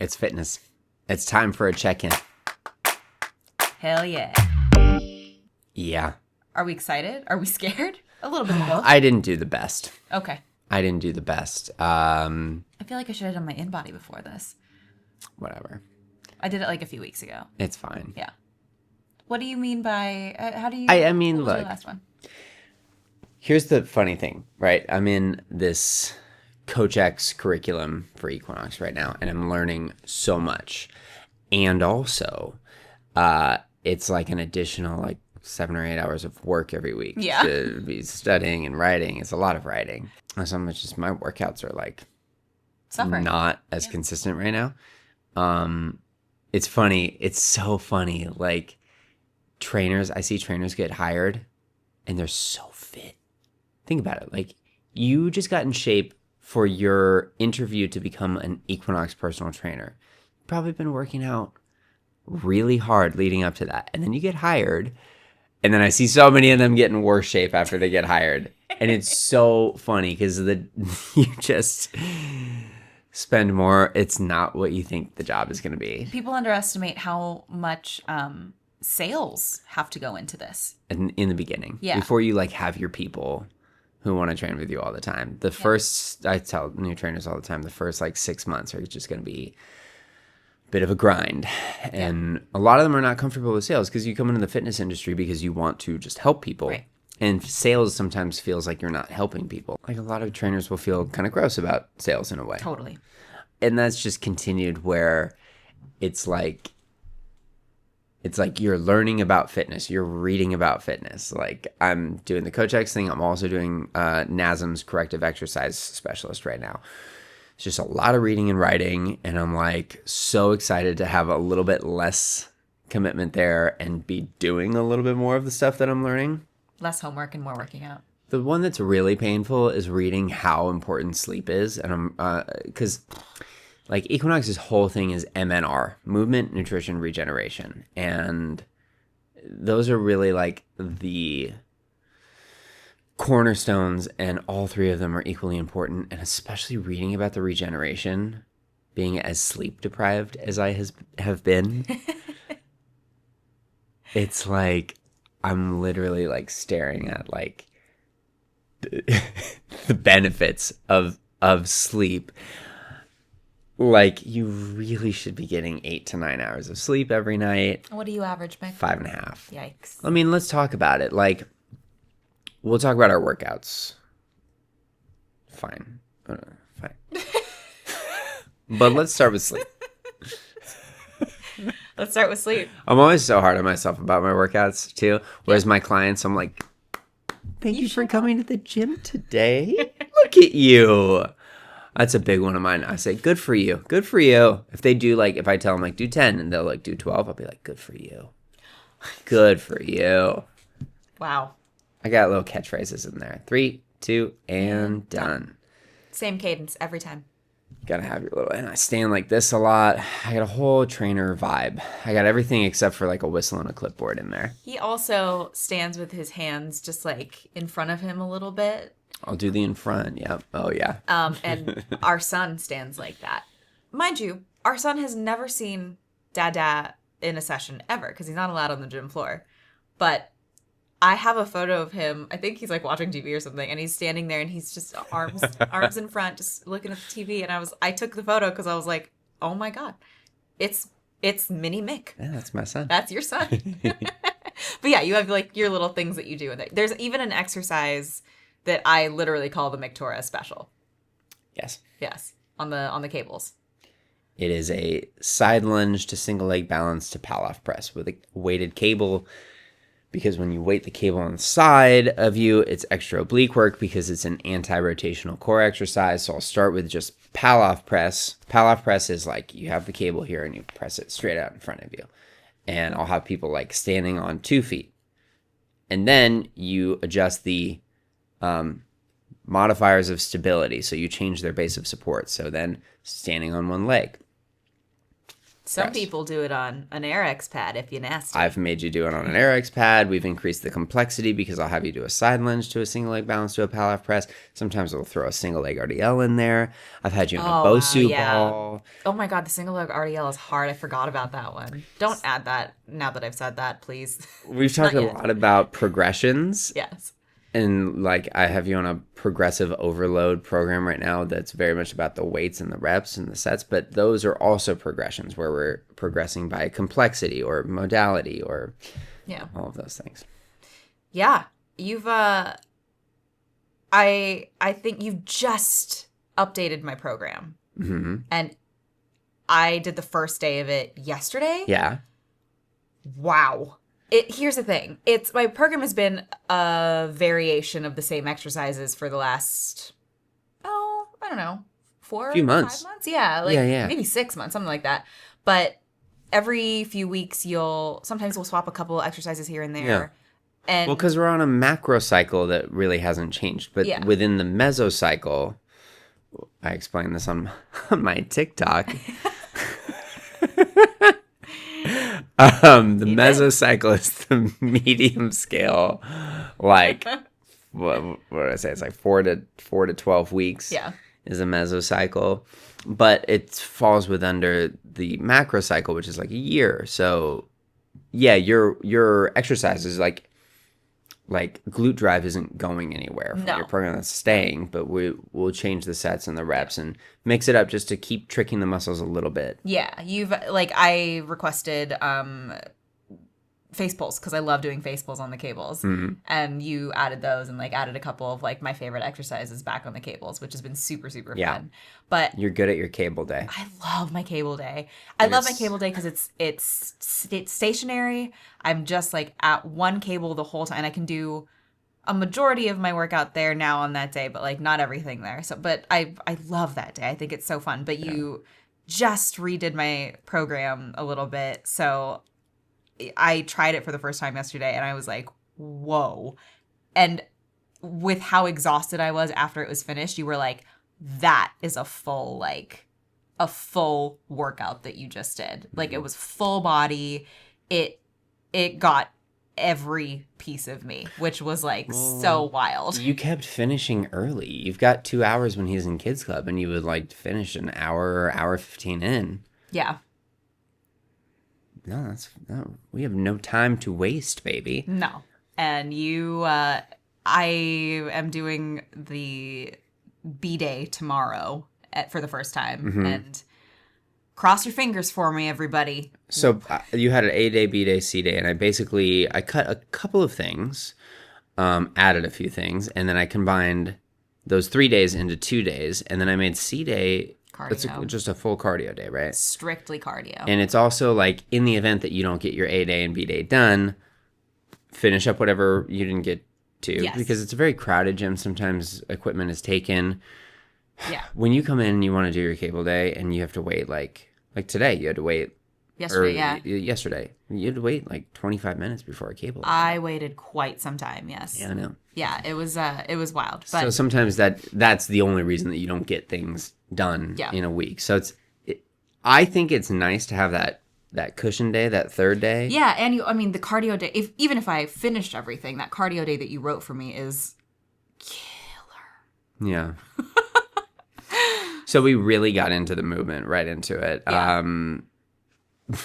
It's fitness. It's time for a check-in. Hell yeah. Yeah. Are we excited? Are we scared? A little bit of both. I didn't do the best. Okay. I didn't do the best. I feel like I should have done my in-body before this. Whatever. I did it like a few weeks ago. It's fine. Yeah. What do you mean by, how do you, I mean, what was look. your last one? Here's the funny thing, right? I'm in this Coach X curriculum for Equinox right now, and I'm learning so much. And also, it's like an additional like 7 or 8 hours of work every week to be studying and writing. It's a lot of writing. So much just my workouts are like Suffering. Not as consistent right now. It's funny. It's so funny. Like I see trainers get hired and they're so fit. Think about it. Like you just got in shape for your interview to become an Equinox personal trainer. You've probably been working out really hard leading up to that. And then you get hired. And then I see so many of them get in worse shape after they get hired. And it's so funny because you just spend more. It's not what you think the job is going to be. People underestimate how much sales have to go into this. In the beginning. Yeah. Before you like have your people who want to train with you all the time. I tell new trainers all the time, the first like 6 months are just going to be bit of a grind, and a lot of them are not comfortable with sales because you come into the fitness industry because you want to just help people, right. And sales sometimes feels like you're not helping people. Like a lot of trainers will feel kind of gross about sales in a way. Totally. And that's just continued where it's like you're learning about fitness, you're reading about fitness. Like I'm doing the Coach X thing. I'm also doing NASM's corrective exercise specialist right now. It's just a lot of reading and writing, and I'm like so excited to have a little bit less commitment there and be doing a little bit more of the stuff that I'm learning. Less homework and more working out. The one that's really painful is reading how important sleep is, and I'm because like Equinox's whole thing is MNR, movement, nutrition, regeneration, and those are really like the cornerstones, and all three of them are equally important. And especially reading about the regeneration, being as sleep deprived as I have been, it's like I'm literally like staring at like the benefits of sleep. Like you really should be getting 8 to 9 hours of sleep every night. What do you average, Mick? 5.5. Yikes. I mean, let's talk about it. Like, we'll talk about our workouts. Fine. But let's start with sleep. Let's start with sleep. I'm always so hard on myself about my workouts, too. Whereas my clients, I'm like, thank you for coming to the gym today. Look at you. That's a big one of mine. I say, good for you. Good for you. If they do, like, if I tell them, like, do 10 and they'll, like, do 12, I'll be like, good for you. Good for you. Wow. I got little catchphrases in there. 3, 2, and done. Same cadence every time. Gotta have your little, and I stand like this a lot. I got a whole trainer vibe. I got everything except for like a whistle and a clipboard in there. He also stands with his hands just like in front of him a little bit. I'll do the in front. Yep. Oh yeah. And our son stands like that. Mind you, our son has never seen Dada in a session ever because he's not allowed on the gym floor. But I have a photo of him. I think he's like watching TV or something, and he's standing there, and he's just arms in front, just looking at the TV. And I took the photo because I was like, oh my god, it's Mini Mick. Yeah, that's my son. That's your son. But yeah, you have like your little things that you do in there. There's even an exercise that I literally call the MICK Torres special. Yes, on the cables. It is a side lunge to single leg balance to Palloff press with a weighted cable. Because when you weight the cable on the side of you, it's extra oblique work because it's an anti-rotational core exercise. So I'll start with just Palloff press. Palloff press is like you have the cable here and you press it straight out in front of you. And I'll have people like standing on 2 feet. And then you adjust the modifiers of stability. So you change their base of support. So then standing on one leg. Some people do it on an RX pad if you're nasty. I've made you do it on an RX pad. We've increased the complexity because I'll have you do a side lunge to a single leg balance to a Palaf press. Sometimes we'll throw a single leg RDL in there. I've had you in a Bosu ball. Oh my god, the single leg RDL is hard. I forgot about that one. Don't add that now that I've said that, please. We've talked a lot about progressions. Yes. And like I have you on a progressive overload program right now that's very much about the weights and the reps and the sets, but those are also progressions where we're progressing by complexity or modality or all of those things. Yeah. You've I think you've just updated my program. Mm-hmm. And I did the first day of it yesterday. Yeah. Wow. Here's the thing. My program has been a variation of the same exercises for the last, I don't know, 5 months. Yeah, maybe 6 months, something like that. But every few weeks, sometimes we'll swap a couple exercises here and there. Yeah. And Well, because we're on a macro cycle that really hasn't changed. But within the mesocycle, I explained this on my TikTok. The mesocycle is the medium scale, like what did I say? It's like 4 to 12 weeks. Yeah, is a mesocycle, but it falls under the macro cycle, which is like a year. So, yeah, your exercise is like glute drive isn't going anywhere from your program. That's staying, but we'll change the sets and the reps and mix it up just to keep tricking the muscles a little bit. Yeah, I requested face pulls because I love doing face pulls on the cables, and you added those and added a couple of my favorite exercises back on the cables, which has been super super fun. But you're good at your cable day. I love my cable day. I love my cable day because it's stationary. I'm just at one cable the whole time. I can do a majority of my workout there now on that day, but not everything there. So, but I love that day. I think it's so fun. But you just redid my program a little bit, so I tried it for the first time yesterday, and I was like, whoa. And with how exhausted I was after it was finished, you were like, that is a full workout that you just did. It was full body. It got every piece of me, which was so wild. You kept finishing early. You've got 2 hours when he's in kids club, and you would finish an hour or hour 15 in. Yeah. No, we have no time to waste, baby. No. And I am doing the B-Day tomorrow for the first time. And cross your fingers for me, everybody. So you had an A-Day, B-Day, C-Day, and I cut a couple of things, added a few things, and then I combined those 3 days into 2 days, and then I made C-Day cardio. Just a full cardio day, right? Strictly cardio. And it's also in the event that you don't get your A-Day and B-Day done, finish up whatever you didn't get to. Yes. Because it's a very crowded gym. Sometimes equipment is taken. Yeah. When you come in and you want to do your cable day and you have to wait like today, you had to wait. Yesterday. You had to wait 25 minutes before a cable day. I waited quite some time, yes. Yeah, I know. Yeah, it was wild. But so sometimes that's the only reason that you don't get things done in a week. So I think it's nice to have that cushion day, that third day. Yeah, and the cardio day, even if I finished everything, that cardio day that you wrote for me is killer. Yeah. So we really got into the movement, right into it. Yeah.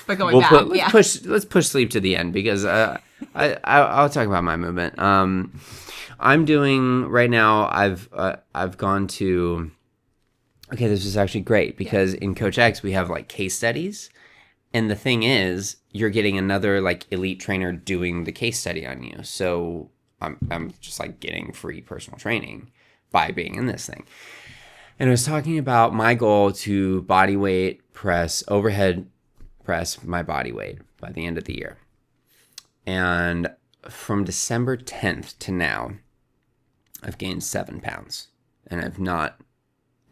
But going back, let's push sleep to the end because I'll talk about my movement. I'm doing right now. I've gone to. Okay, this is actually great because in Coach X we have case studies, and the thing is you're getting another elite trainer doing the case study on you. So I'm just getting free personal training by being in this thing. And I was talking about my goal to body weight press, overhead press my body weight by the end of the year. And from December 10th to now, I've gained 7 pounds. And I've not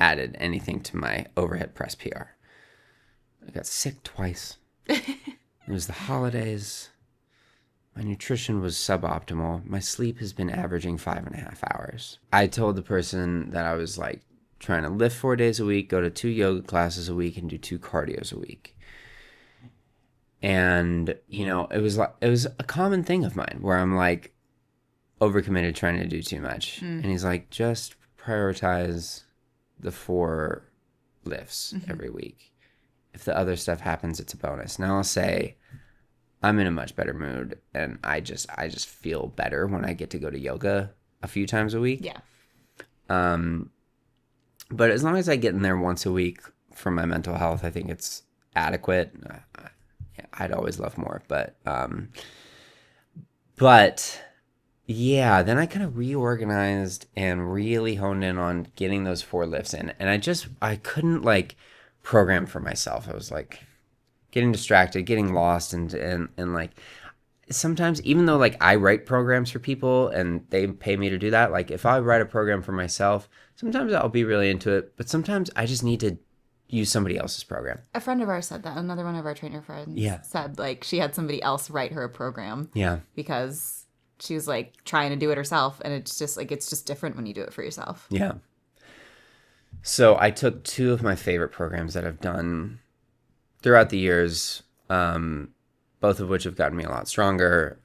added anything to my overhead press PR. I got sick twice. It was the holidays. My nutrition was suboptimal. My sleep has been averaging 5.5 hours. I told the person that I was trying to lift 4 days a week, go to 2 yoga classes a week, and do 2 cardios a week. And, it was a common thing of mine where I'm like overcommitted trying to do too much. And he's like, just prioritize the 4 lifts every week. If the other stuff happens, it's a bonus. Now I'll say I'm in a much better mood, and I just feel better when I get to go to yoga a few times a week. Yeah. But as long as I get in there once a week for my mental health, I think it's adequate. I'd always love more, but yeah, then I kind of reorganized and really honed in on getting those 4 lifts in, and I couldn't like program for myself. I was like getting distracted, getting lost, and like sometimes, even though like I write programs for people and they pay me to do that, like if I write a program for myself, sometimes I'll be really into it, but sometimes I just need to use somebody else's program. A friend of ours said that. Another one of our trainer friends said like she had somebody else write her a program. Yeah. Because she was like trying to do it herself, and it's just different when you do it for yourself. Yeah. So I took 2 of my favorite programs that I've done throughout the years, both of which have gotten me a lot stronger.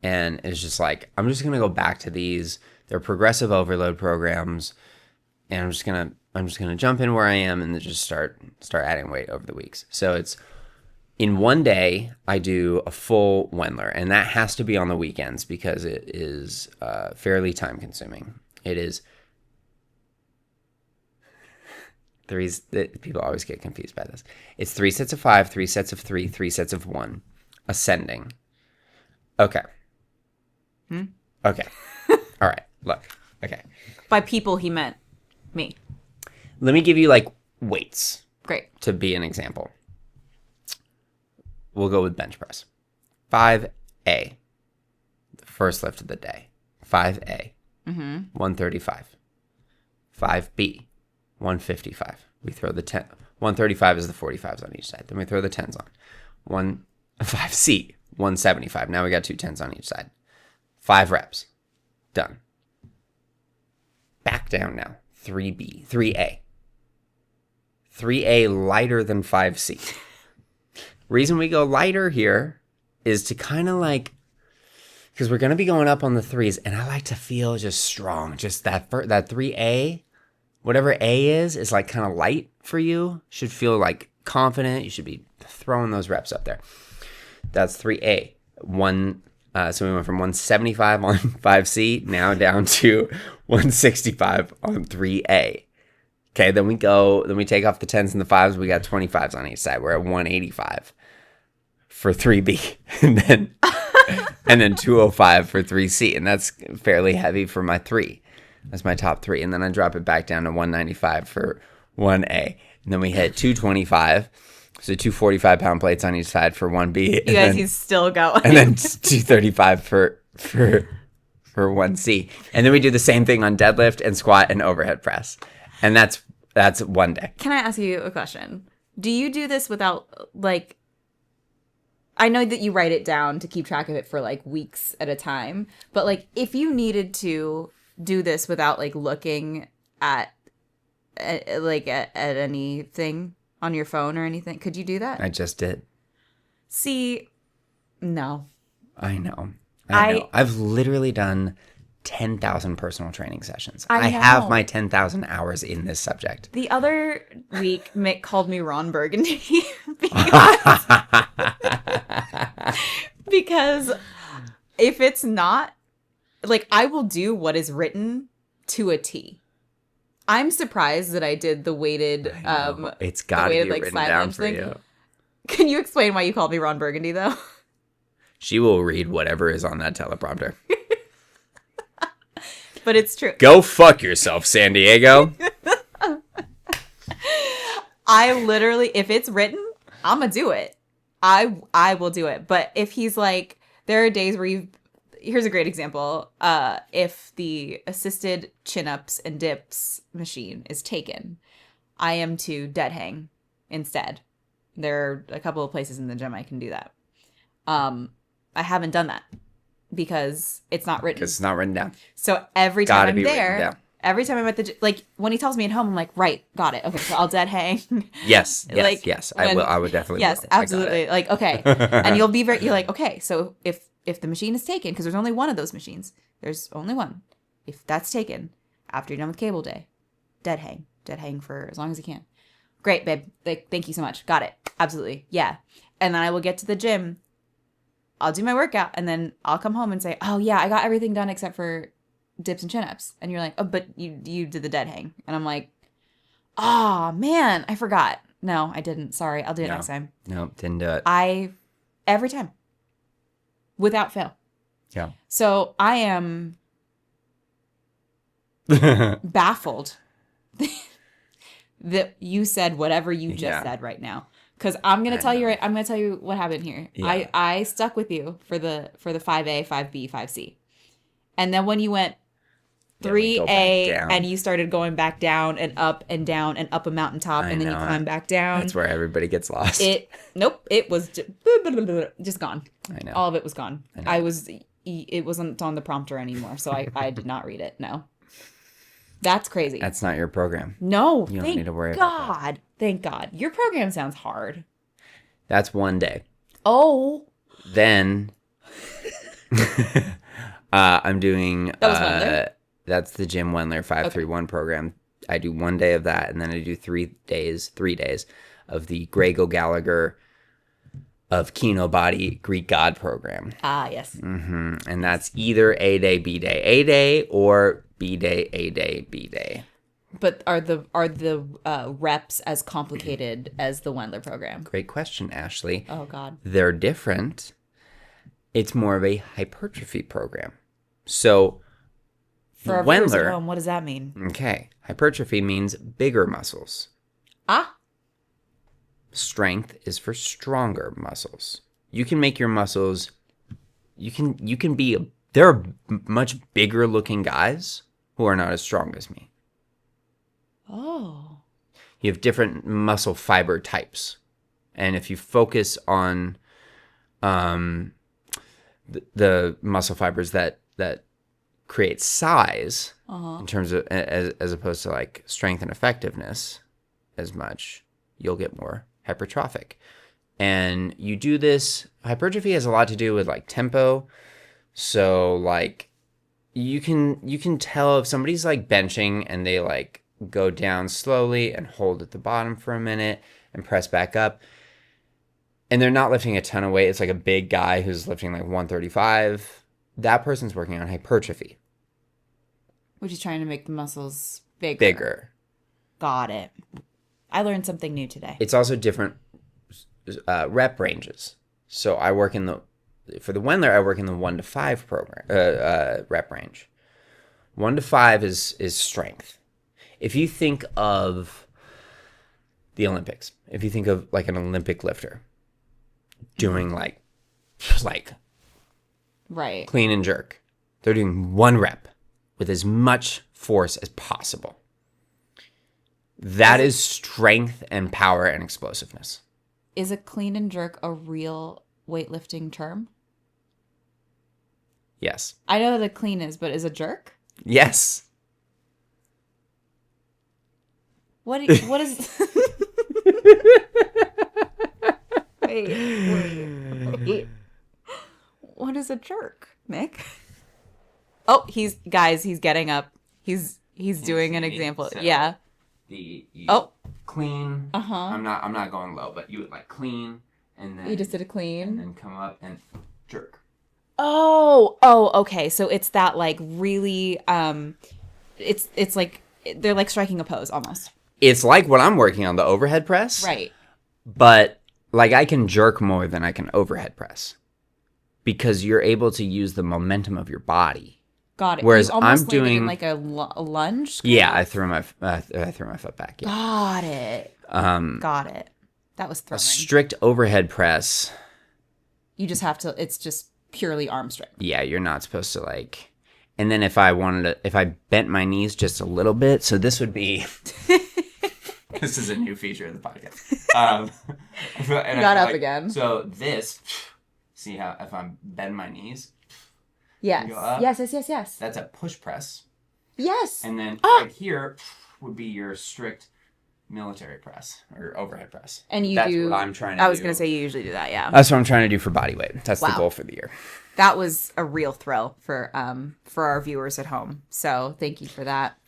And it's just like, I'm just going to go back to these. They're progressive overload programs. And I'm just going to jump in where I am and then just start adding weight over the weeks. So it's in one day, I do a full Wendler, and that has to be on the weekends because it is fairly time consuming. It is people always get confused by this. It's 3 sets of 5, 3 sets of 3, 3 sets of 1, ascending. Okay. Okay. All right. Look. Okay. By people, he meant me. Let me give you like weights. Great. To be an example. We'll go with bench press. 5A, the first lift of the day. 5A, 135. 5B, 155. We throw the 10. 135 is the 45s on each side. Then we throw the 10s on. 5C, 175. Now we got 2 10s on each side. 5 reps. Done. Back down now. 3A. 3A lighter than 5C. Reason we go lighter here is to kind of like, because we're going to be going up on the 3s, and I like to feel just strong. Just that 3A, whatever A is like kind of light for you. Should feel like confident. You should be throwing those reps up there. That's 3A. So we went from 175 on 5C now down to 165 on 3A. Okay, then we take off the 10s and the 5s. We got 25s on each side. We're at 185 for 3B. And then 205 for 3C. And that's fairly heavy for my 3. That's my top 3. And then I drop it back down to 195 for 1A. And then we hit 225. So 2 45-pound plates on each side for 1B. He's still going. And then 235 for 1C. And then we do the same thing on deadlift and squat and overhead press. And that's one day. Can I ask you a question? Do you do this without, like, I know that you write it down to keep track of it for, like, weeks at a time. But, like, if you needed to do this without, like, looking at anything on your phone or anything, could you do that? I just did. See, no. I know. I've literally done 10,000 personal training sessions. I have my 10,000 hours in this subject. The other week, Mick called me Ron Burgundy because if it's not, like, I will do what is written to a T. I'm surprised that I did the weighted, it's got to be like, written down for you. Can you explain why you called me Ron Burgundy, though? She will read whatever is on that teleprompter. But it's true. Go fuck yourself, San Diego. I literally, if it's written, I'm going to do it. I will do it. But if he's like, there are days where here's a great example. If the assisted chin-ups and dips machine is taken, I am to dead hang instead. There are a couple of places in the gym I can do that. I haven't done that because it's not written. Because it's not written down. So every time I'm there, Every time I'm at the gym, like when he tells me at home, I'm like, right, got it. Okay, so I'll dead hang. Yes, yes, Like yes. when, I would definitely. yes, will. absolutely. Like, okay. And you'll be you're like, okay, so if the machine is taken, because there's only one of those machines, there's only one. If that's taken after you're done with cable day, dead hang for as long as you can. Great, babe. Like, thank you so much. Got it. Absolutely. Yeah. And then I will get to the gym. I'll do my workout and then I'll come home and say, oh yeah, I got everything done except for dips and chin-ups. And you're like, oh, but you did the dead hang. And I'm like, oh man, I forgot. No, I didn't. Sorry. I'll do it next time. No, didn't do it. Every time. Without fail. Yeah. So I am baffled that you said whatever you just said right now. Because I'm gonna tell you what happened here. Yeah. I stuck with you for the 5A, 5B, 5C. And then when you went 3A and you started going back down and up and down and up a mountaintop and then you climb back down. That's where everybody gets lost. It was just gone. I know. All of it was gone. It wasn't on the prompter anymore, so I did not read it. No. That's crazy. That's not your program. No, you don't need to worry about that. Thank God. Your program sounds hard. That's one day. Oh. Then I'm doing that was Wendler? That's the Jim Wendler 531 program. I do one day of that, and then I do 3 days of the Grego Gallagher of Kino Body Greek God program. Ah, yes. Mm-hmm. And that's either A day, B day, A day, or B day, A day, B day. But are the reps as complicated as the Wendler program? Great question, Ashley. Oh, God. They're different. It's more of a hypertrophy program. So for our viewers at home, what does that mean? Okay. Hypertrophy means bigger muscles. Ah. Strength is for stronger muscles. You can make your muscles, there are much bigger looking guys who are not as strong as me. Oh. You have different muscle fiber types. And if you focus on the muscle fibers that create size in terms of as opposed to like strength and effectiveness as much, you'll get more hypertrophic. And you do this, hypertrophy has a lot to do with like tempo. So like you can tell if somebody's like benching and they like go down slowly and hold at the bottom for a minute and press back up. And they're not lifting a ton of weight. It's like a big guy who's lifting like 135. That person's working on hypertrophy. Which is trying to make the muscles bigger. Bigger. Got it. I learned something new today. It's also different rep ranges. So I work for the Wendler, I work in the 1 to 5 program rep range. 1 to 5 is strength. If you think of the Olympics, if you think of like an Olympic lifter doing like right, clean and jerk, they're doing 1 rep with as much force as possible. That is strength and power and explosiveness. Is a clean and jerk a real weightlifting term? Yes. I know that a clean is, but is a jerk? Yes. What is... Wait. What is a jerk, Nick? Oh, he's getting up. He's doing an example. So yeah. Clean. I'm not going low, but you would like clean and then you just did a clean and then come up and jerk. Oh, okay. So it's that like really it's like they're like striking a pose almost. It's like what I'm working on, the overhead press. Right. But like I can jerk more than I can overhead press because you're able to use the momentum of your body. Got it. Whereas you almost I'm doing in like a lunge. Yeah, I threw my foot back. Yeah. Got it. Got it. That was throwing. A strict overhead press. You just have to. It's just purely arm strength. Yeah, you're not supposed to like. And then if I bent my knees just a little bit, so this would be. This is a new feature of the podcast. You got up again. So this, see how if I'm bend my knees. Yes. Yes. That's a push press. Yes. And then right here would be your strict military press or overhead press. And That's what I'm trying to do. I was going to say you usually do that, yeah. That's what I'm trying to do for body weight. That's the goal for the year. That was a real thrill for our viewers at home. So thank you for that.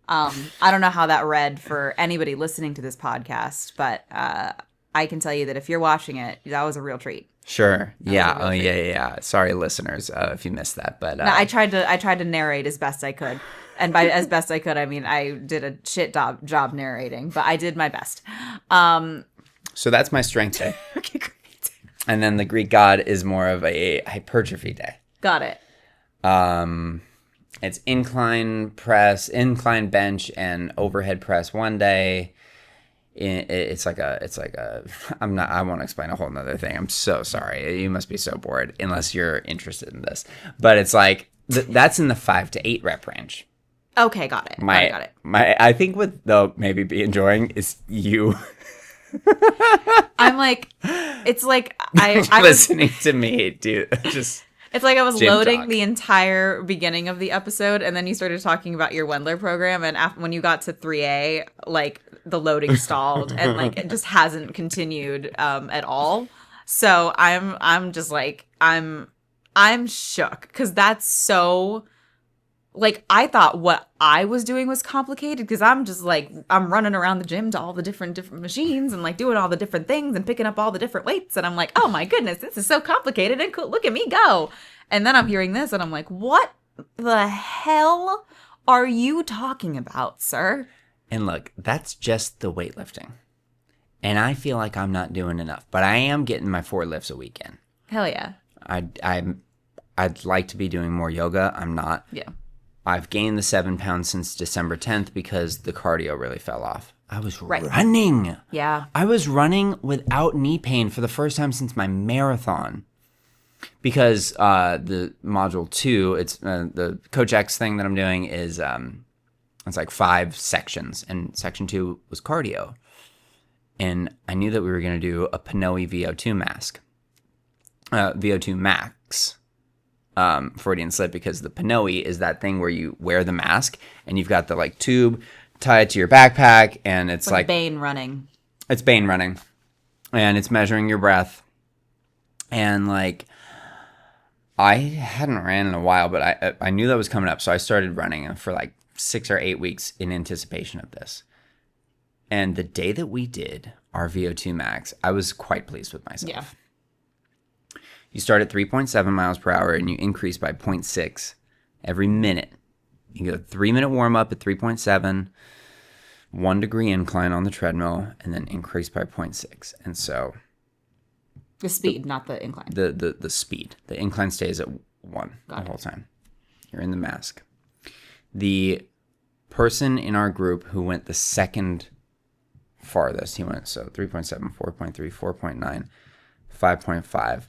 I don't know how that read for anybody listening to this podcast, but I can tell you that if you're watching it, that was a real treat. Sure. Yeah. Oh, yeah. Sorry, listeners, if you missed that. But no, I tried to narrate as best I could. And by as best I could, I mean I did a shit job narrating, but I did my best. So that's my strength day. Okay, great. And then the Greek god is more of a hypertrophy day. Got it. It's incline bench, and overhead press one day. I won't explain a whole nother thing. I'm so sorry. You must be so bored unless you're interested in this. But it's like that's in the 5 to 8 rep range. Okay, got it. Got it. I think what they'll maybe be enjoying is you. I'm like, it's like I listening to me, dude. Just it's like I was loading talk. the entire beginning of the episode, and then you started talking about your Wendler program, and when you got to 3A, like the loading stalled, and like it just hasn't continued at all. So I'm just like I'm shook because that's so. Like, I thought what I was doing was complicated because I'm just like, I'm running around the gym to all the different machines and like doing all the different things and picking up all the different weights. And I'm like, oh my goodness, this is so complicated and cool. Look at me go. And then I'm hearing this and I'm like, what the hell are you talking about, sir? And look, that's just the weightlifting. And I feel like I'm not doing enough, but I am getting my 4 lifts a weekend. Hell yeah. I'd like to be doing more yoga. I'm not. Yeah. I've gained the 7 pounds since December 10th because the cardio really fell off. I was running. Yeah. I was running without knee pain for the first time since my marathon. Because the module 2, it's the Coach X thing that I'm doing is it's like 5 sections, and section 2 was cardio. And I knew that we were going to do a Pinoe VO2 max. Freudian slip, because the Pinoe is that thing where you wear the mask and you've got the like tube tied to your backpack, and it's like Bane running. It's Bane running, and it's measuring your breath. And like, I hadn't ran in a while, but I knew that was coming up, so I started running for like 6 or 8 weeks in anticipation of this. And the day that we did our VO2 max, I was quite pleased with myself. Yeah. You start at 3.7 miles per hour and you increase by 0.6 every minute. You go 3-minute warm up at 3.7, 1 degree incline on the treadmill, and then increase by 0.6. And so the speed, not the incline. The speed. The incline stays at 1 the whole time. You're in the mask. The person in our group who went the second farthest, he went 3.7, 4.3, 4.9, 5.5.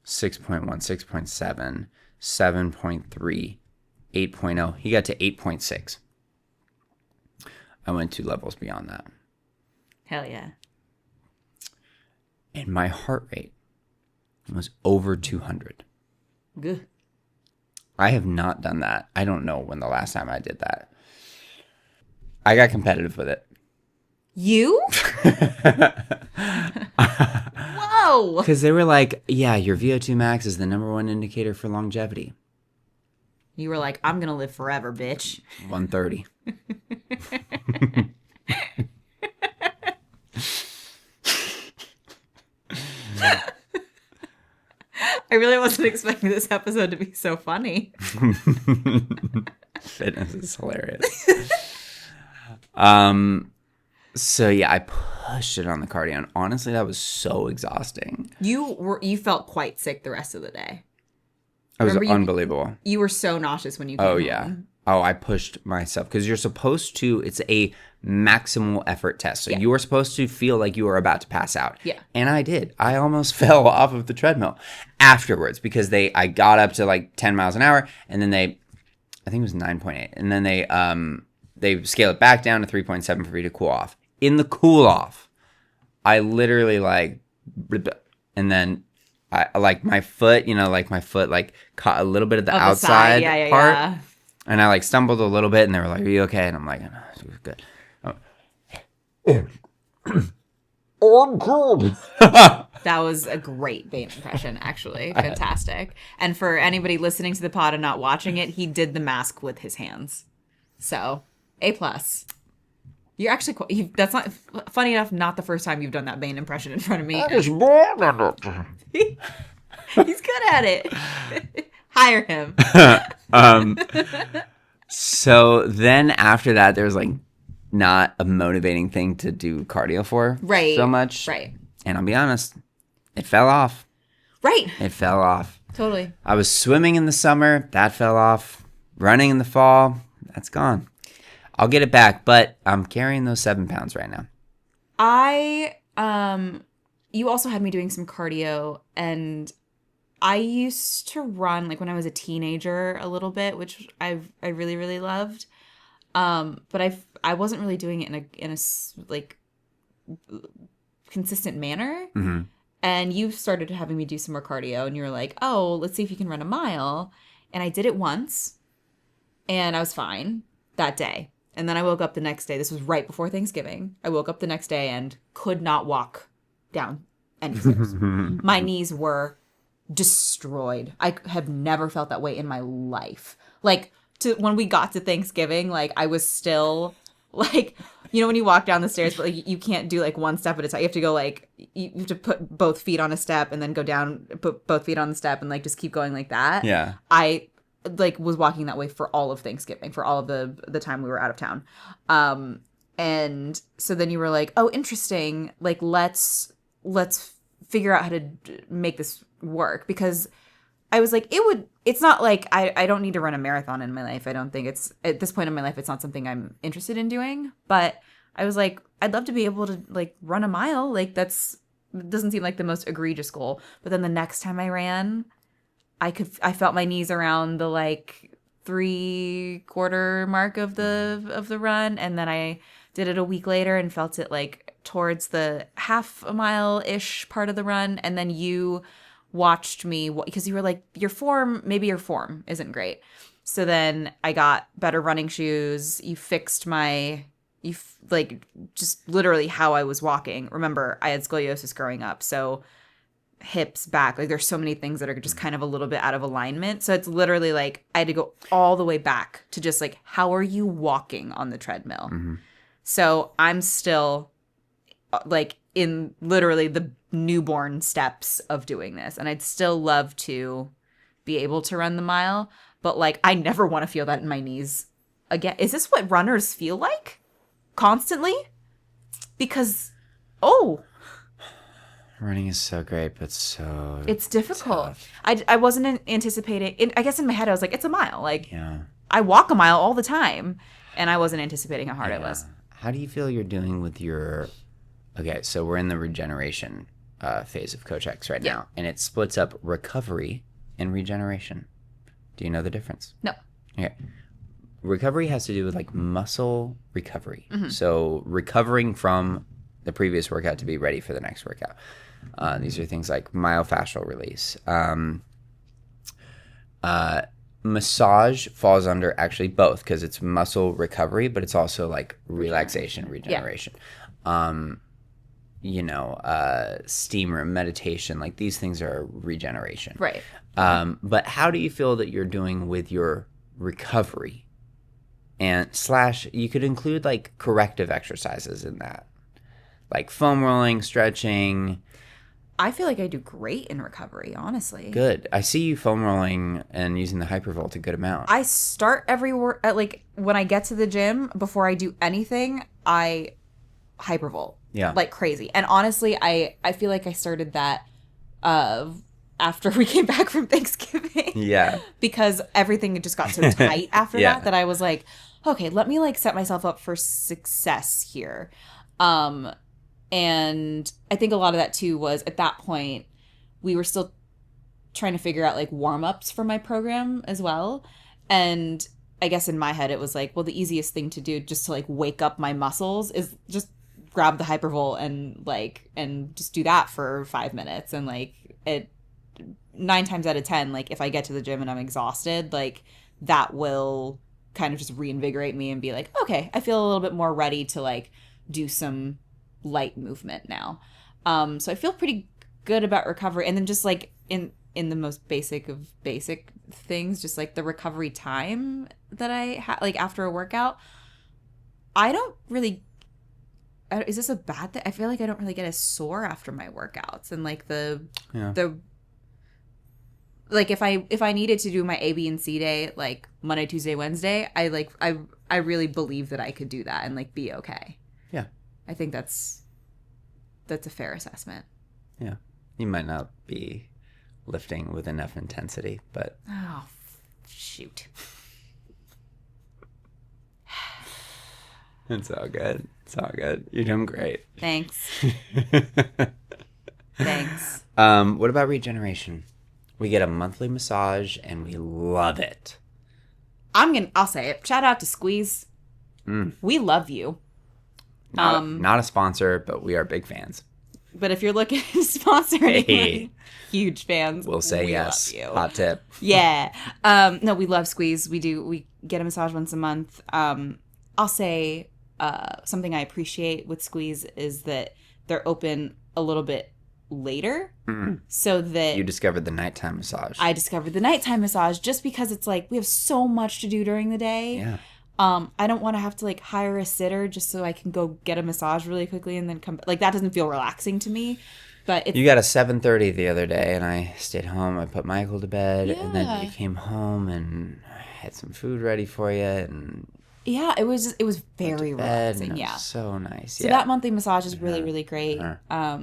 6.1, 6.7, 7.3, 8.0. He got to 8.6. I went 2 levels beyond that. Hell yeah. And my heart rate was over 200. Good. I have not done that. I don't know when the last time I did that. I got competitive with it. You? Whoa! Because they were like, yeah, your VO2 max is the #1 indicator for longevity. You were like, I'm going to live forever, bitch. 130. I really wasn't expecting this episode to be so funny. Fitness is hilarious. So yeah, I pushed it on the cardio, and honestly, that was so exhausting. You felt quite sick the rest of the day. It was Remember unbelievable. You were so nauseous when you came Oh home. yeah. Oh, I pushed myself because you're supposed to. It's a maximal effort test, so you were supposed to feel like you were about to pass out. Yeah. And I did. I almost fell off of the treadmill afterwards because I got up to like 10 miles an hour, and then I think it was 9.8, and then they scale it back down to 3.7 for you to cool off. In the cool off, I literally and then I like my foot, caught a little bit of the outside part. And I like stumbled a little bit, and they were like, "Are you okay?" And I'm like, "No, it was good." I'm good. That was a great Bane impression, actually. Fantastic. And for anybody listening to the pod and not watching it, he did the mask with his hands. So, A+. You're actually that's not funny enough. Not the first time you've done that Bane impression in front of me. I was born in it. He's good at it. Hire him. So then after that, there was like not a motivating thing to do cardio for so much. Right. And I'll be honest, it fell off. Right. It fell off. Totally. I was swimming in the summer. That fell off. Running in the fall. That's gone. I'll get it back, but I'm carrying those 7 pounds right now. You also had me doing some cardio, and I used to run like when I was a teenager a little bit, which I really, really loved. But I wasn't really doing it in a like consistent manner. Mm-hmm. And you started having me do some more cardio, and you were like, "Oh, let's see if you can run a mile." And I did it once, and I was fine that day. And then I woke up the next day. This was right before Thanksgiving. I woke up the next day and could not walk down any stairs. My knees were destroyed. I have never felt that way in my life. Like, when we got to Thanksgiving, like, I was still, like, you know when you walk down the stairs, but, like, you can't do, like, one step at a time. You have to go, like, you have to put both feet on a step and then go down, put both feet on the step and, like, just keep going like that. Yeah. I like was walking that way for all of Thanksgiving, for all of the time we were out of town. And so then you were like, "Oh, interesting. Like, let's figure out how to make this work." Because I was like, it's not like I don't need to run a marathon in my life. I don't think it's, at this point in my life, it's not something I'm interested in doing. But I was like, I'd love to be able to like run a mile. Like, doesn't seem like the most egregious goal. But then the next time I ran, I felt my knees around the like 3/4 mark of the run, and then I did it a week later and felt it like towards the half a mile-ish part of the run. And then you watched me because you were like, your form isn't great. So then I got better running shoes. You fixed like just literally how I was walking. Remember, I had scoliosis growing up, so hips, back, like there's so many things that are just kind of a little bit out of alignment. So it's literally like I had to go all the way back to just like, how are you walking on the treadmill? Mm-hmm. So I'm still like in literally the newborn steps of doing this, and I'd still love to be able to run the mile, but like I never want to feel that in my knees again. Is this what runners feel like constantly? Because running is so great, but it's difficult. tough. I wasn't anticipating. I guess in my head I was like, it's a mile. Like, Yeah. I walk a mile all the time, and I wasn't anticipating how hard it was. How do you feel you're doing with your? Okay, so we're in the regeneration phase of Coach X right now, and it splits up recovery and regeneration. Do you know the difference? No. Okay. Recovery has to do with like muscle recovery. Mm-hmm. So recovering from the previous workout to be ready for the next workout. These are things like myofascial release. Massage falls under actually both because it's muscle recovery, but it's also like relaxation, regeneration. Steam room, meditation, like these things are regeneration. Right. But how do you feel that you're doing with your recovery? And / you could include like corrective exercises in that, like foam rolling, stretching. I feel like I do great in recovery, honestly. Good. I see you foam rolling and using the hypervolt a good amount. I start every work like when I get to the gym, before I do anything, I hypervolt. Yeah. Like crazy. And honestly, I feel like I started that after we came back from Thanksgiving. Yeah. Because everything just got so tight after that I was like, okay, let me like set myself up for success here. And I think a lot of that too was at that point we were still trying to figure out like warm-ups for my program as well. And I guess in my head it was like, well, the easiest thing to do just to like wake up my muscles is just grab the hypervolt and just do that for 5 minutes. And like it 9 times out of 10, like if I get to the gym and I'm exhausted, like that will kind of just reinvigorate me and be like, okay, I feel a little bit more ready to like do some light movement now. So I feel pretty good about recovery. And then just like in the most basic of basic things, just like the recovery time that I like after a workout, I don't really, is this a bad thing? I feel like I don't really get as sore after my workouts, and like the like if I needed to do my A, B, and C day like Monday, Tuesday, Wednesday, I really believe that I could do that and like be okay. Yeah. I think that's a fair assessment. Yeah. You might not be lifting with enough intensity, but oh shoot. It's all good. It's all good. You're doing great. Thanks. Thanks. What about regeneration? We get a monthly massage and we love it. I'll say it. Shout out to Squeeze. We love you. Not a sponsor, but we are big fans. But if you're looking to sponsor anyone, huge fans. We'll say yes. Love you. Hot tip. Yeah. No, we love Squeeze. We get a massage once a month. I'll say something I appreciate with Squeeze is that they're open a little bit later, so that you discovered the nighttime massage. I discovered the nighttime massage just because it's like we have so much to do during the day. Yeah. I don't want to have to like hire a sitter just so I can go get a massage really quickly and then come. Like that doesn't feel relaxing to me. But it's, you got a 7:30 the other day, and I stayed home. I put Michael to bed, and then you came home and I had some food ready for you, and yeah, it was very relaxing. Yeah, so nice. So that monthly massage is really really great. Uh-huh.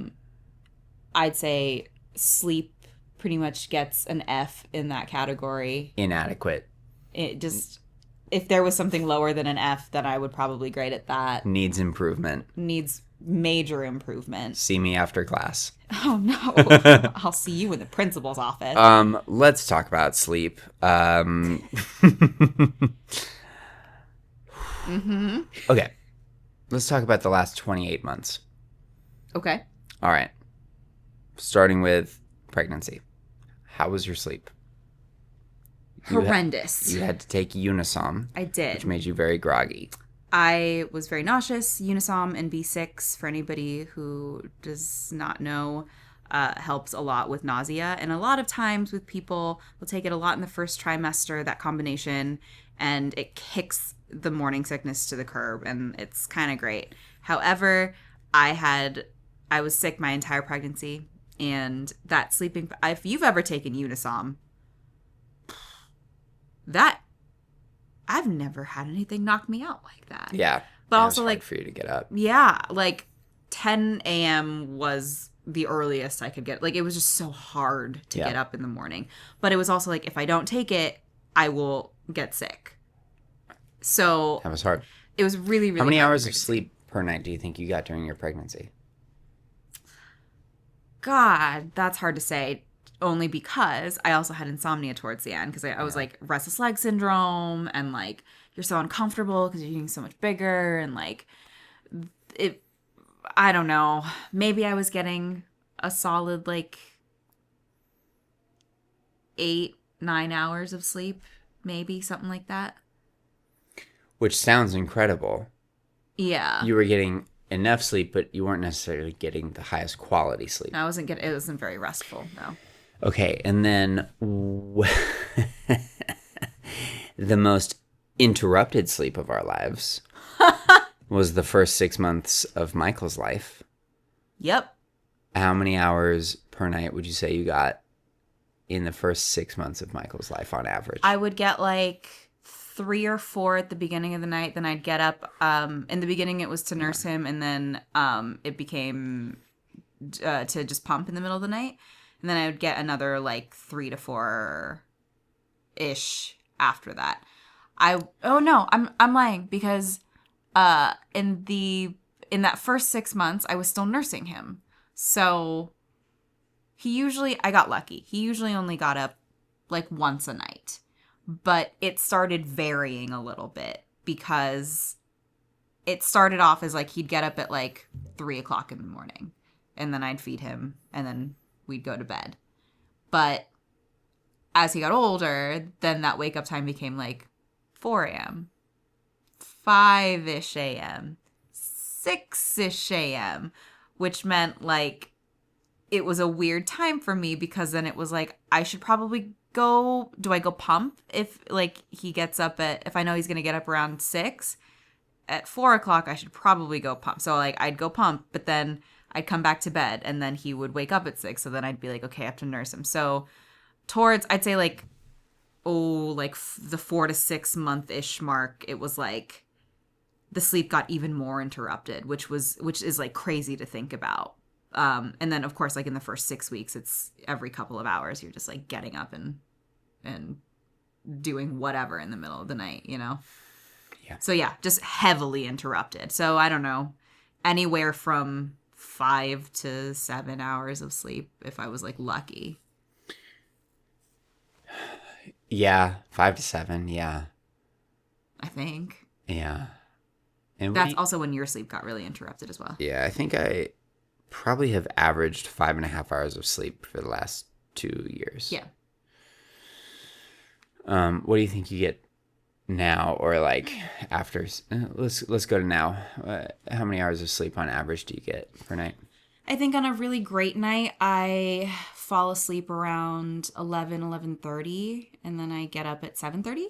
I'd say sleep pretty much gets an F in that category. Inadequate. It just, if there was something lower than an F, then I would probably grade it that. Needs improvement. Needs major improvement. See me after class. Oh no. I'll see you in the principal's office. Let's talk about sleep. Okay. Let's talk about the last 28 months. Okay. All right. Starting with pregnancy. How was your sleep? Horrendous. You had to take Unisom. I did. Which made you very groggy. I was very nauseous. Unisom and B6, for anybody who does not know, helps a lot with nausea. And a lot of times with people, will take it a lot in the first trimester, that combination, and it kicks the morning sickness to the curb, and it's kind of great. However, I was sick my entire pregnancy, and that sleeping, if you've ever taken Unisom, I've never had anything knock me out like that. Yeah. But also like for you to get up. Yeah. Like 10 a.m. was the earliest I could get. Like it was just so hard to get up in the morning. But it was also like, if I don't take it, I will get sick. So that was hard. It was really, really How many hard hours of sleep per night do you think you got during your pregnancy? God, that's hard to say. Only because I also had insomnia towards the end, because I was like restless leg syndrome, and like you're so uncomfortable because you're getting so much bigger, and like it, I don't know, maybe I was getting a solid like 8-9 hours of sleep, maybe something like that. Which sounds incredible. Yeah. You were getting enough sleep, but you weren't necessarily getting the highest quality sleep. I wasn't getting, it wasn't very restful, no. Okay, and then the most interrupted sleep of our lives was the first 6 months of Michael's life. Yep. How many hours per night would you say you got in the first 6 months of Michael's life on average? I would get like 3 or 4 at the beginning of the night. Then I'd get up. In the beginning, it was to nurse him, and then it became to just pump in the middle of the night. And then I would get another like 3 to 4-ish after that. I'm lying, because in that first 6 months I was still nursing him. So I got lucky. He usually only got up like once a night. But it started varying a little bit, because it started off as like he'd get up at like 3 o'clock in the morning, and then I'd feed him, and then we'd go to bed. But as he got older, then that wake up time became like 4 a.m., 5-ish a.m., 6-ish a.m., which meant like it was a weird time for me because then it was like I should probably go. Do I go pump if like he gets up if I know he's gonna get up around 6? At 4 o'clock I should probably go pump. So like I'd go pump, but then I'd come back to bed and then he would wake up at 6. So then I'd be like, okay, I have to nurse him. So towards I'd say like the 4 to 6 month ish mark, it was like the sleep got even more interrupted, which is like crazy to think about. And then of course, like in the first 6 weeks, it's every couple of hours you're just like getting up and doing whatever in the middle of the night, you know? Yeah. So yeah, just heavily interrupted. So I don't know, anywhere from 5 to 7 hours of sleep if I was like lucky. Yeah, 5 to 7. Yeah. I think. Yeah. And That's also when your sleep got really interrupted as well. Yeah, I think I probably have averaged 5.5 hours of sleep for the last 2 years. Yeah. What do you think you get now, or like after? Let's go to now. How many hours of sleep on average do you get per night? I think on a really great night, I fall asleep around 11:30, and then I get up at 7:30.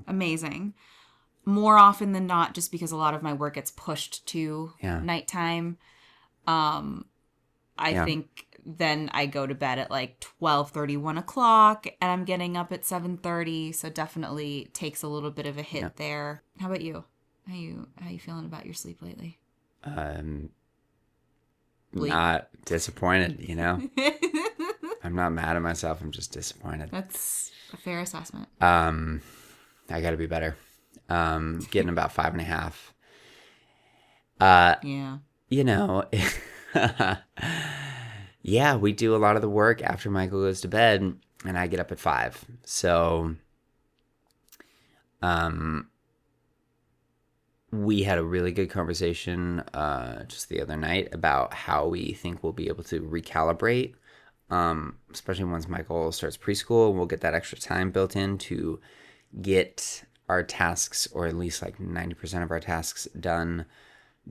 Amazing. More often than not, just because a lot of my work gets pushed to nighttime. I think then I go to bed at like 12:30, 1 o'clock, and I'm getting up at 7:30. So definitely takes a little bit of a hit there. How about you? How you feeling about your sleep lately? Not disappointed, you know? I'm not mad at myself. I'm just disappointed. That's a fair assessment. I got to be better. Getting about 5.5. Yeah. You know, yeah, we do a lot of the work after Michael goes to bed, and I get up at 5. So, we had a really good conversation just the other night about how we think we'll be able to recalibrate, especially once Michael starts preschool. We'll get that extra time built in to get our tasks, or at least like 90% of our tasks, done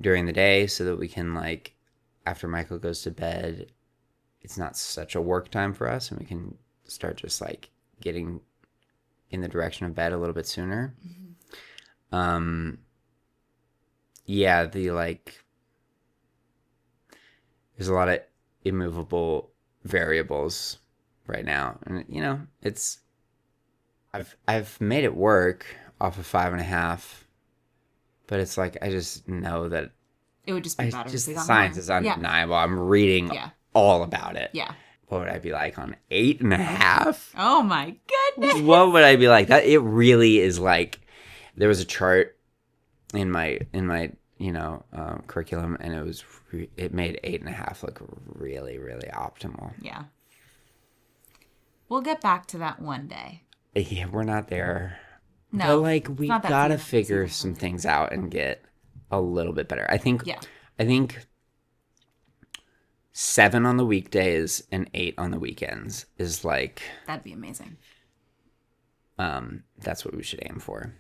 during the day, so that we can, like, after Michael goes to bed, it's not such a work time for us, and we can start just like getting in the direction of bed a little bit sooner. Mm-hmm. Yeah, there's a lot of immovable variables right now, and you know, I've made it work off of 5.5, but it's like I just know that it would just be better. Just the science is undeniable. Yeah. I'm reading all about it. Yeah. What would I be like on 8.5? Oh my goodness! What would I be like? That it really is like. There was a chart in my curriculum, and it made 8.5 look really, really optimal. Yeah. We'll get back to that one day. Yeah, we're not there. No, but like we gotta figure some things out and get a little bit better. I think 7 on the weekdays and 8 on the weekends is like, that'd be amazing. That's what we should aim for.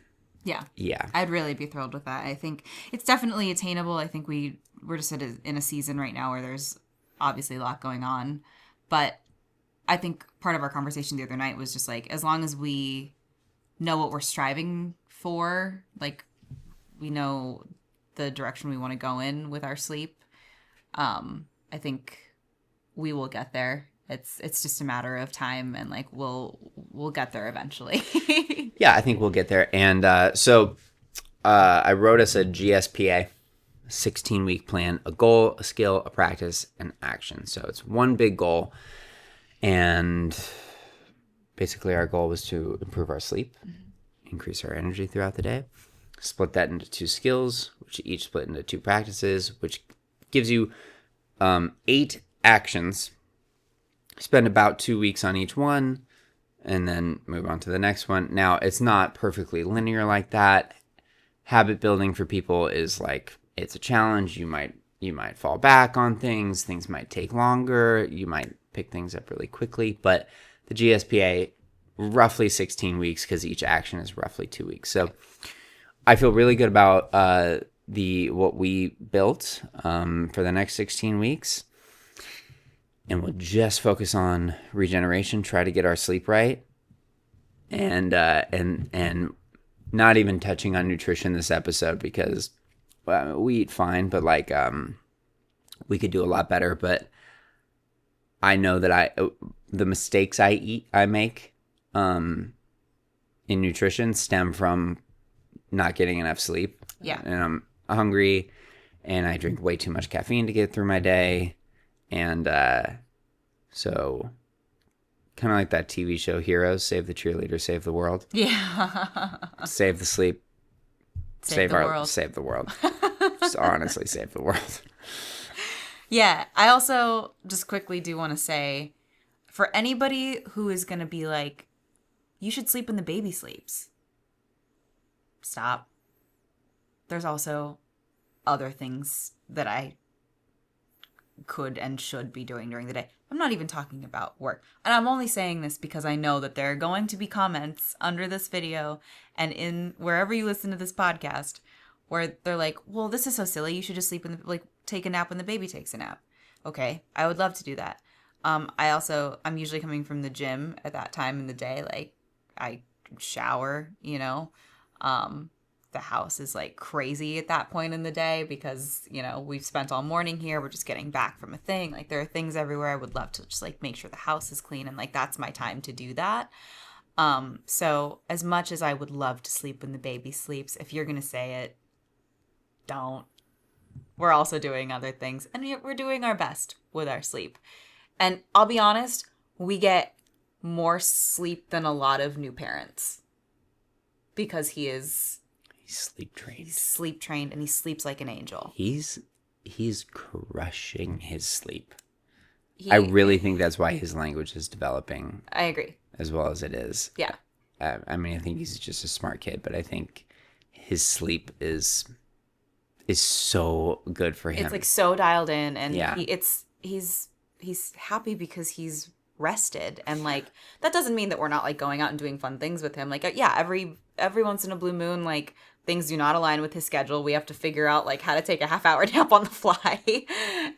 Yeah. Yeah. I'd really be thrilled with that. I think it's definitely attainable. I think we're just in a season right now where there's obviously a lot going on, but I think part of our conversation the other night was just like, as long as we know what we're striving for, like we know the direction we want to go in with our sleep, I think we will get there. It's just a matter of time, and like we'll get there eventually. Yeah, I think we'll get there. And so I wrote us a GSPA, 16-week plan, a goal, a skill, a practice, and action. So it's one big goal, and basically our goal was to improve our sleep, increase our energy throughout the day, split that into 2 skills, which each split into 2 practices, which gives you 8 actions. Spend about 2 weeks on each one, and then move on to the next one. Now, it's not perfectly linear like that. Habit building for people is like, it's a challenge. You might fall back on things. Things might take longer. You might pick things up really quickly. But the GSPA roughly 16 weeks because each action is roughly 2 weeks. So I feel really good about what we built for the next 16 weeks. And we'll just focus on regeneration, try to get our sleep right, and not even touching on nutrition this episode because we eat fine, but like we could do a lot better. But I know that the mistakes I make in nutrition stem from not getting enough sleep. Yeah. And I'm hungry, and I drink way too much caffeine to get through my day. And so kind of like that TV show Heroes, save the cheerleader, save the world. Yeah. Save the sleep. Save the world. Save the world. Just honestly save the world. Yeah. I also just quickly do want to say, for anybody who is going to be like, you should sleep when the baby sleeps. Stop. There's also other things that I could and should be doing during the day. I'm not even talking about work. And I'm only saying this because I know that there are going to be comments under this video and in wherever you listen to this podcast where they're like, well, this is so silly. You should just sleep take a nap when the baby takes a nap. Okay. I would love to do that. I'm usually coming from the gym at that time in the day. Like I shower, the house is like crazy at that point in the day because, we've spent all morning here. We're just getting back from a thing. Like there are things everywhere. I would love to just like make sure the house is clean. And like, that's my time to do that. So as much as I would love to sleep when the baby sleeps, if you're going to say it, don't. We're also doing other things and we're doing our best with our sleep. And I'll be honest, we get more sleep than a lot of new parents because he's sleep trained. He's sleep trained and he sleeps like an angel. He's crushing his sleep. I really think that's why his language is developing. I agree. As well as it is. Yeah. I think he's just a smart kid, but I think his sleep is so good for him. It's like so dialed in, and yeah. he's happy because he's rested, and like that doesn't mean that we're not like going out and doing fun things with him. Like every once in a blue moon, like things do not align with his schedule. We have to figure out like how to take a half-hour nap on the fly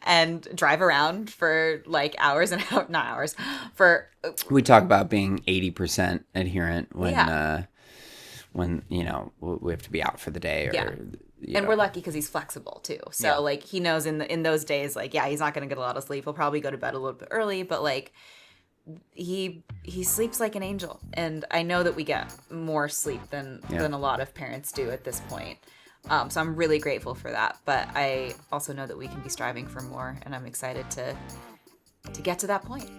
and drive around for like hours and not hours for. We talk about being 80% adherent when we have to be out for the day or. Yeah. And we're lucky because he's flexible too. So like he knows in those days, like, yeah, he's not going to get a lot of sleep. He'll probably go to bed a little bit early, but like he sleeps like an angel. And I know that we get more sleep than a lot of parents do at this point. So I'm really grateful for that. But I also know that we can be striving for more, and I'm excited to get to that point.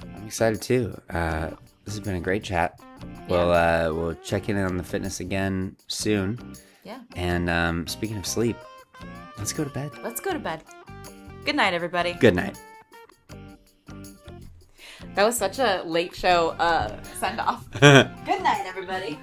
I'm excited too. This has been a great chat. Yeah. We'll check in on the fitness again soon. Yeah. And speaking of sleep, let's go to bed. Let's go to bed. Good night, everybody. Good night. That was such a late show send-off. Good night, everybody.